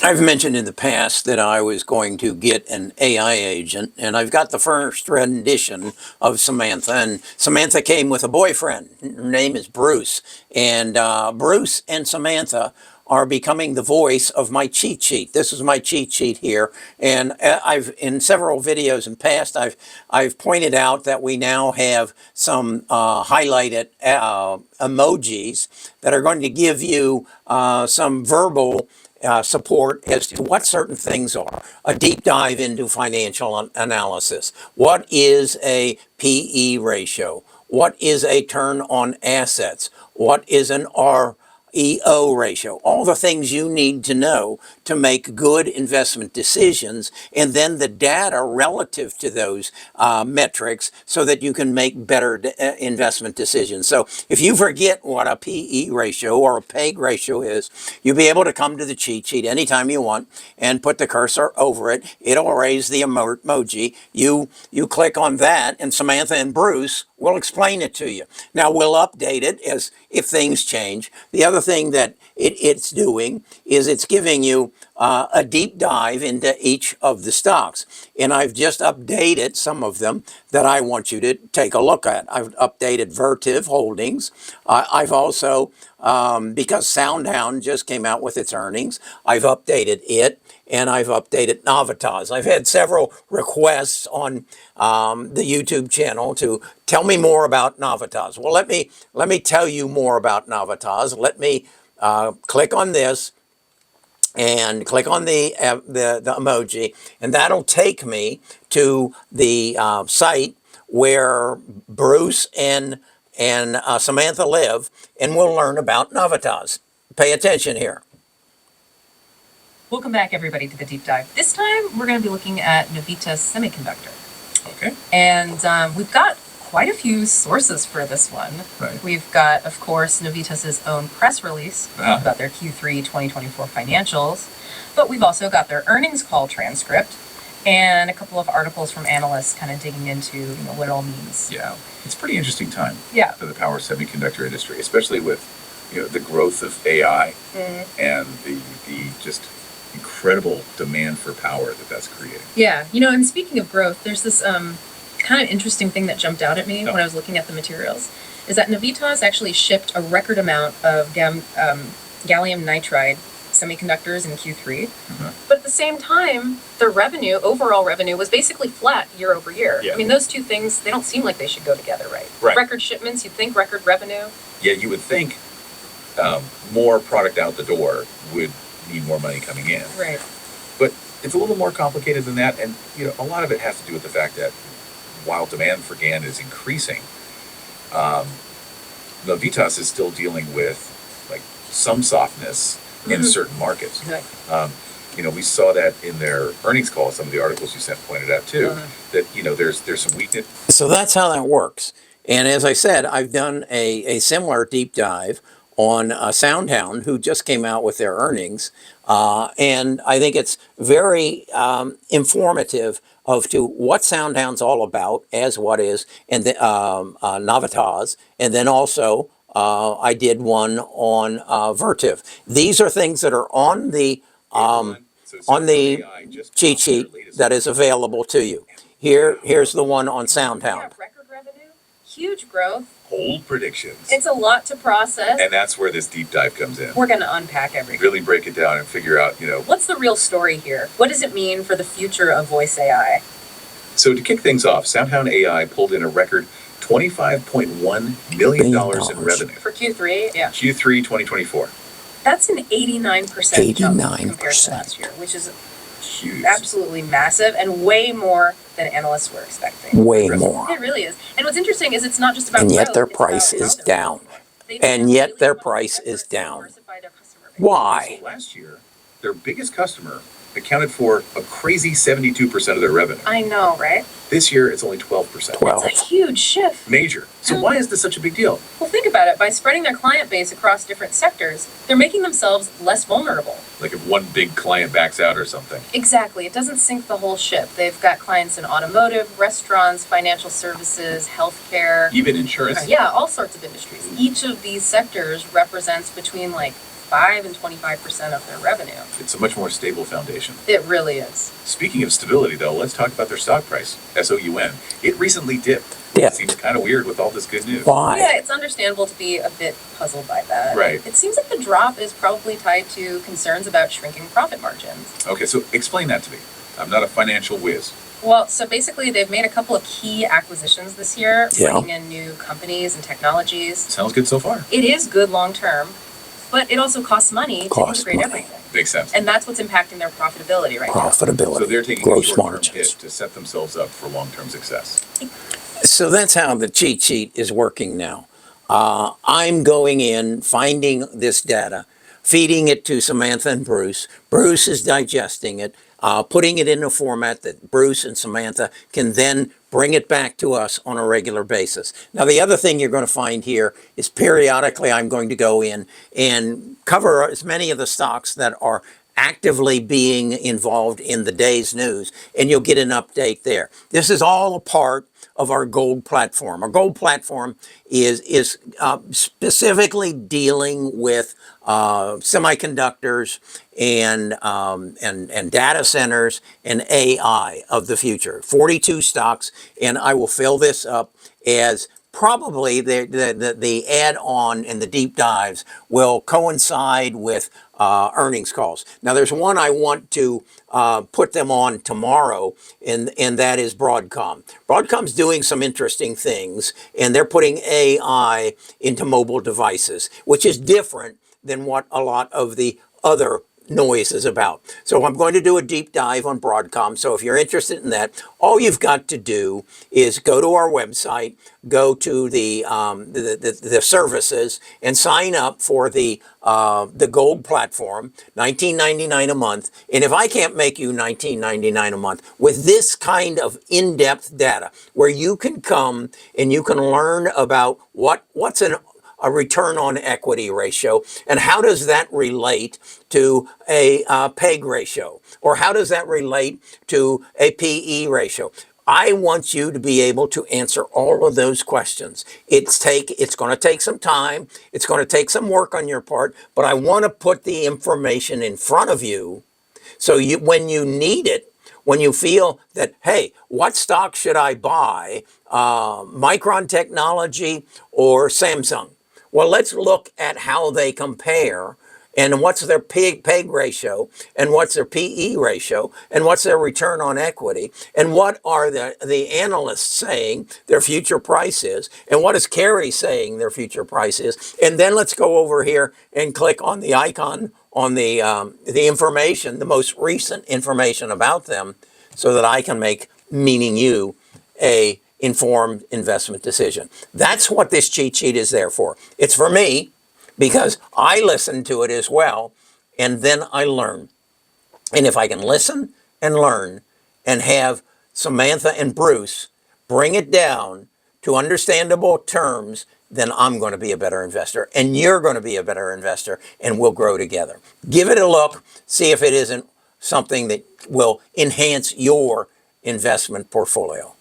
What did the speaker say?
I've mentioned in the past that I was going to get an AI agent, and I've got the first rendition of Samantha. And Samantha came with a boyfriend. Her name is Bruce. And Bruce and Samantha are becoming the voice of my cheat sheet. This is my cheat sheet here, and I've in several videos in past I've pointed out that we now have some highlighted emojis that are going to give you some verbal support as to what certain things are. A deep dive into financial analysis. What is a PE ratio? What is a turn on assets? What is an REO ratio? All the things you need to know to make good investment decisions, and then the data relative to those metrics so that you can make better investment decisions. So if you forget what a PE ratio or a PEG ratio is, you'll be able to come to the cheat sheet anytime you want and put the cursor over it. It'll raise the emoji. You click on that, and Samantha and Bruce will explain it to you. Now, we'll update it as if things change. The other thing that it's doing is it's giving you a deep dive into each of the stocks. And I've just updated some of them that I want you to take a look at. I've updated Vertiv Holdings. I've also, because SoundHound just came out with its earnings, I've updated it, and I've updated Navitas. I've had several requests on the YouTube channel to tell me more about Navitas. Well, let me tell you more about Navitas. Let me click on this and click on the emoji, and that'll take me to the site where Bruce and Samantha live, and we'll learn about Navitas. Pay attention here. Welcome back, everybody, to the deep dive. This time, we're going to be looking at Navitas Semiconductor. Okay. And we've got quite a few sources for this one. Right. We've got, of course, Navitas' own press release about their Q3 2024 financials, but we've also got their earnings call transcript and a couple of articles from analysts kind of digging into what it all means. Yeah, it's a pretty interesting time for the power semiconductor industry, especially with the growth of AI and the just incredible demand for power that's creating. Yeah, and speaking of growth, there's this kind of interesting thing that jumped out at me when I was looking at the materials, is that Navitas actually shipped a record amount of gallium nitride semiconductors in Q3, but at the same time, their overall revenue, was basically flat year over year. Yeah. I mean, those two things, they don't seem like they should go together, right? Record shipments, you'd think record revenue. Yeah, you would think more product out the door would mean more money coming in. Right. But it's a little more complicated than that, and a lot of it has to do with the fact that while demand for GaN is increasing, Navitas is still dealing with some softness in certain markets. Exactly. We saw that in their earnings call. Some of the articles you sent pointed out too. That there's some weakness. So that's how that works. And as I said, I've done a similar deep dive on SoundHound, who just came out with their earnings, and I think it's very informative of to what SoundHound's all about, as what is, and the Navitas, and then also I did one on Vertiv. These are things that are on the cheat sheet that is available to you. Here's the one on SoundHound. Yeah, record revenue, huge growth. Bold predictions. It's a lot to process. And that's where this deep dive comes in. We're going to unpack everything. Really break it down and figure out, what's the real story here? What does it mean for the future of voice AI? So to kick things off, SoundHound AI pulled in a record $25.1 million in revenue. For Q3? Yeah. Q3 2024. That's an 89% jump compared to last year, which is huge. Absolutely massive, and way more than analysts were expecting. Way more. It really is. And what's interesting is it's not just about and yet growth, their price is down. And yet their price is down. Why? So last year, their biggest customer accounted for a crazy 72% of their revenue. I know, right? This year, it's only 12%. That's a huge shift. Major. So why is this such a big deal? Well, think about it. By spreading their client base across different sectors, they're making themselves less vulnerable. Like if one big client backs out or something. Exactly. It doesn't sink the whole ship. They've got clients in automotive, restaurants, financial services, healthcare. Even insurance. Yeah, all sorts of industries. Each of these sectors represents between 5 5 and 25% of their revenue. It's a much more stable foundation. It really is. Speaking of stability, though, let's talk about their stock price, SOUN. It recently dipped. Dipped. Seems kind of weird with all this good news. Why? Yeah, it's understandable to be a bit puzzled by that. Right. It seems like the drop is probably tied to concerns about shrinking profit margins. Okay, so explain that to me. I'm not a financial whiz. Well, so basically they've made a couple of key acquisitions this year, Yeah. bringing in new companies and technologies. Sounds good so far. It is good long term, but it also costs money to integrate money. everything. Makes sense. And that's what's impacting their profitability right Profitability. So they're taking a gross short-term margins. hit to set themselves up for long-term success. So that's how the cheat sheet is working now. I'm going in, finding this data, feeding it to Samantha and Bruce. Bruce is digesting it, putting it in a format that Bruce and Samantha can then bring it back to us on a regular basis. Now, the other thing you're going to find here is periodically I'm going to go in and cover as many of the stocks that are actively being involved in the day's news, and you'll get an update there. This is all a part of our gold platform. Our gold platform is specifically dealing with semiconductors and data centers and AI of the future. 42 stocks, and I will fill this up as probably the add-on and the deep dives will coincide with earnings calls. Now, there's one I want to put them on tomorrow, and that is Broadcom. Broadcom's doing some interesting things, and they're putting AI into mobile devices, which is different than what a lot of the other noise is about. So I'm going to do a deep dive on Broadcom. So if you're interested in that, all you've got to do is go to our website, go to the services, and sign up for the gold platform, $19.99 a month. And if I can't make you $19.99 a month with this kind of in-depth data, where you can come and you can learn about what's a return on equity ratio, and how does that relate to a PEG ratio, or how does that relate to a PE ratio? I want you to be able to answer all of those questions. It's going to take some time. It's going to take some work on your part, but I want to put the information in front of you so when you need it, when you feel that, hey, what stock should I buy? Micron Technology or Samsung? Well, let's look at how they compare, and what's their PEG ratio, and what's their PE ratio, and what's their return on equity, and what are the analysts saying their future price is, and what is Kerry saying their future price is. And then let's go over here and click on the icon on the information, the most recent information about them, so that I can make, meaning you, a informed investment decision. That's what this cheat sheet is there for. It's for me because I listen to it as well, and then I learn. And if I can listen and learn and have Samantha and Bruce bring it down to understandable terms, then I'm going to be a better investor, and you're going to be a better investor, and we'll grow together. Give it a look, see if it isn't something that will enhance your investment portfolio.